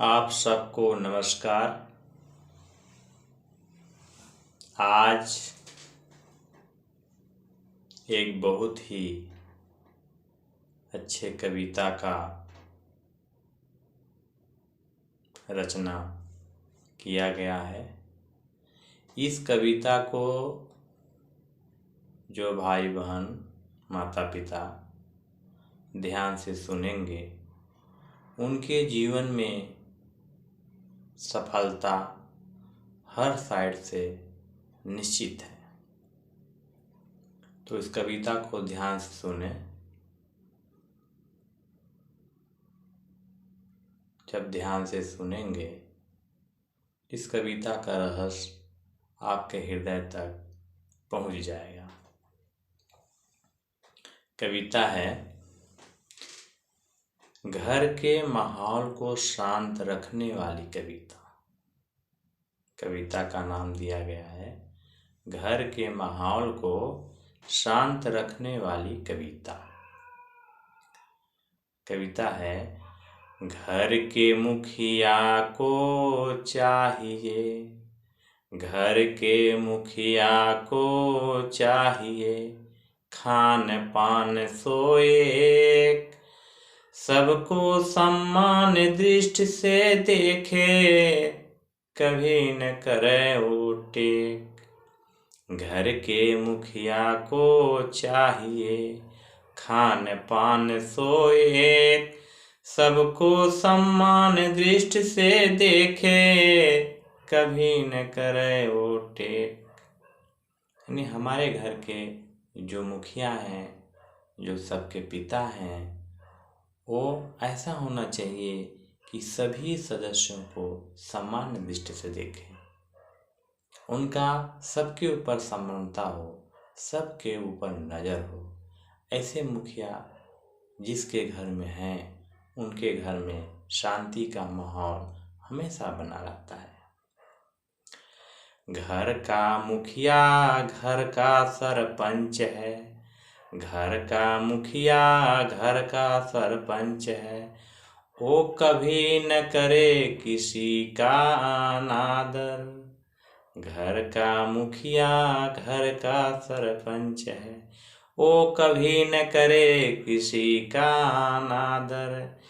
आप सबको नमस्कार। आज एक बहुत ही अच्छे कविता का रचना किया गया है। इस कविता को जो भाई बहन माता पिता ध्यान से सुनेंगे उनके जीवन में सफलता हर साइड से निश्चित है। तो इस कविता को ध्यान से सुने। जब ध्यान से सुनेंगे इस कविता का रहस्य आपके हृदय तक पहुंच जाएगा। कविता है, घर के माहौल को शांत रखने वाली कविता। कविता का नाम दिया गया है घर के माहौल को शांत रखने वाली कविता। कविता है, घर के मुखिया को चाहिए, घर के मुखिया को चाहिए, खान पान सोए, सबको सम्मान दृष्टि से देखे, कभी न करे उटेक। घर के मुखिया को चाहिए, खान पान सोए, सबको सम्मान दृष्टि से देखे, कभी न करे उटेक। यानी हमारे घर के जो मुखिया हैं, जो सबके पिता हैं, वो ऐसा होना चाहिए कि सभी सदस्यों को सम्मान दृष्टि से देखें, उनका सबके ऊपर समानता हो, सबके ऊपर नज़र हो। ऐसे मुखिया जिसके घर में हैं उनके घर में शांति का माहौल हमेशा बना रहता है। घर का मुखिया घर का सरपंच है, घर का मुखिया घर का सरपंच है, वो कभी न करे किसी का अनादर। घर का मुखिया घर का सरपंच है, वो कभी न करे किसी का अनादर।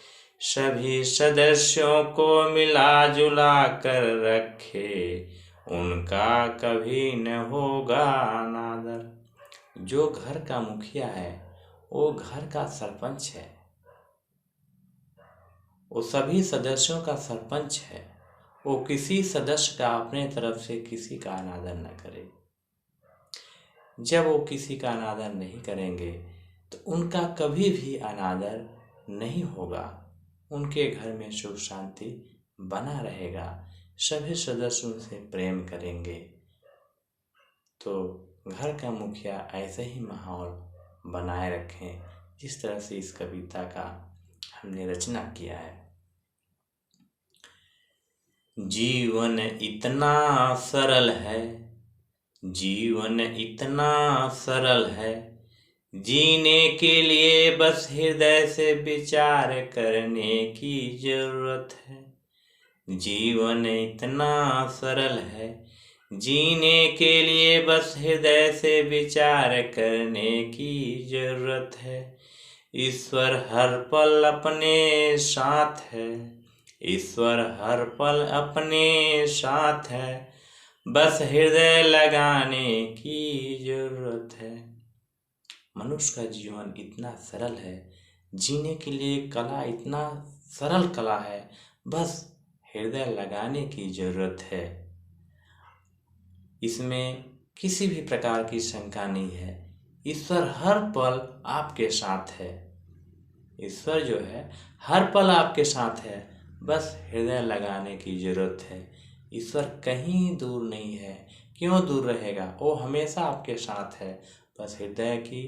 सभी सदस्यों को मिला जुला कर रखे, उनका कभी न होगा अनादर। जो घर का मुखिया है वो घर का सरपंच है, वो सभी सदस्यों का सरपंच है। वो किसी सदस्य का अपने तरफ से किसी का अनादर न करे। जब वो किसी का अनादर नहीं करेंगे तो उनका कभी भी अनादर नहीं होगा। उनके घर में सुख शांति बना रहेगा, सभी सदस्यों से प्रेम करेंगे। तो घर का मुखिया ऐसे ही माहौल बनाए रखें जिस तरह से इस कविता का हमने रचना किया है। जीवन इतना सरल है, जीवन इतना सरल है, जीने के लिए बस हृदय से विचार करने की जरूरत है। जीवन इतना सरल है, जीने के लिए बस हृदय से विचार करने की जरूरत है। ईश्वर हर पल अपने साथ है, ईश्वर हर पल अपने साथ है, बस हृदय लगाने की जरूरत है। मनुष्य का जीवन इतना सरल है, जीने के लिए कला इतना सरल कला है, बस हृदय लगाने की जरूरत है। इसमें किसी भी प्रकार की शंका नहीं है। ईश्वर हर पल आपके साथ है, ईश्वर जो है हर पल आपके साथ है, बस हृदय लगाने की जरूरत है। ईश्वर कहीं दूर नहीं है, क्यों दूर रहेगा, वो हमेशा आपके साथ है। बस हृदय की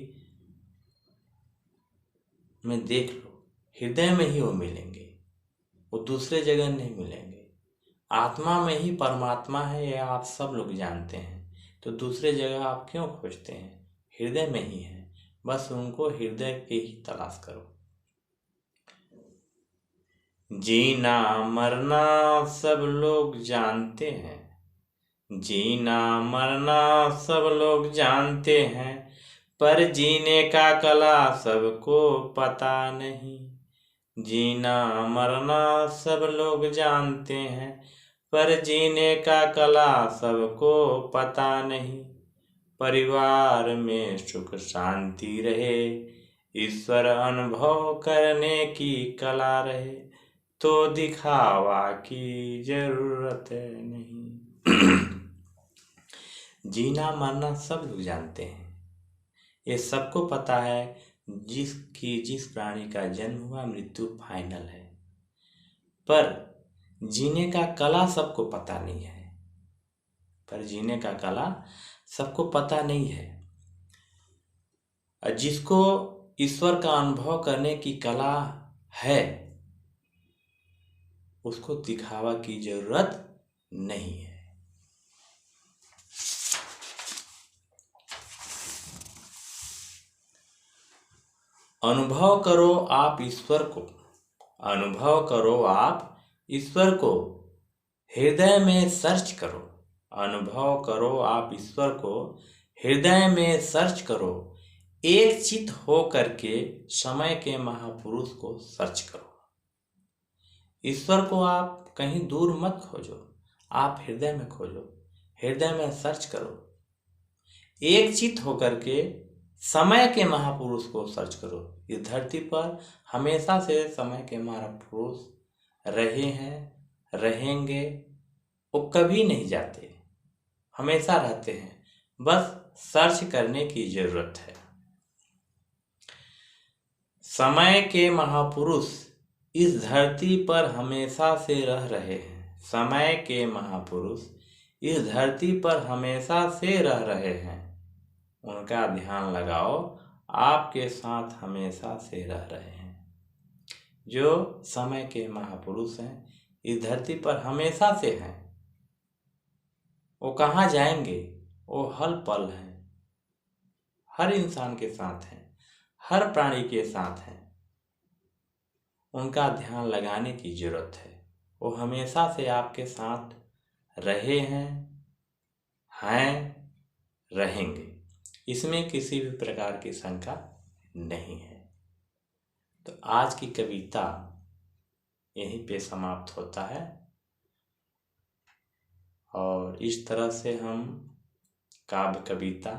में देख लो, हृदय में ही वो मिलेंगे, वो दूसरे जगह नहीं मिलेंगे। आत्मा में ही परमात्मा है, ये आप सब लोग जानते हैं। तो दूसरे जगह आप क्यों खोजते हैं, हृदय में ही है। बस उनको हृदय के ही तलाश करो। जीना मरना सब लोग जानते हैं, जीना मरना सब लोग जानते हैं, पर जीने का कला सबको पता नहीं। जीना मरना सब लोग जानते हैं, पर जीने का कला सबको पता नहीं। परिवार में सुख शांति रहे, ईश्वर अनुभव करने की कला रहे, तो दिखावा की जरूरत नहीं। जीना मरना सब लोग जानते हैं, ये सबको पता है जिस प्राणी का जन्म हुआ मृत्यु फाइनल है, पर जीने का कला सबको पता नहीं है, पर जीने का कला सबको पता नहीं है। जिसको ईश्वर का अनुभव करने की कला है उसको दिखावा की जरूरत नहीं है। अनुभव करो आप ईश्वर को, अनुभव करो आप ईश्वर को, हृदय में सर्च करो। अनुभव करो आप ईश्वर को, हृदय में सर्च करो। एक चित हो करके समय के महापुरुष को सर्च करो। ईश्वर को आप कहीं दूर मत खोजो, आप हृदय में खोजो, हृदय में सर्च करो। एक चित होकर के समय के महापुरुष को सर्च करो। इस धरती पर हमेशा से समय के महापुरुष रहे हैं, रहेंगे, वो कभी नहीं जाते, हमेशा रहते हैं, बस सर्च करने की जरूरत है। समय के महापुरुष इस धरती पर हमेशा से रह रहे हैं, समय के महापुरुष इस धरती पर हमेशा से रह रहे हैं। उनका ध्यान लगाओ, आपके साथ हमेशा से रह रहे हैं। जो समय के महापुरुष हैं इस धरती पर हमेशा से हैं, वो कहाँ जाएंगे? वो हर पल हैं, हर इंसान के साथ हैं, हर प्राणी के साथ हैं। उनका ध्यान लगाने की जरूरत है। वो हमेशा से आपके साथ रहे हैं, रहेंगे, इसमें किसी भी प्रकार की शंका नहीं है। तो आज की कविता यहीं पे समाप्त होता है, और इस तरह से हम काव्य कविता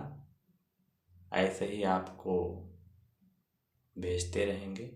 ऐसे ही आपको भेजते रहेंगे।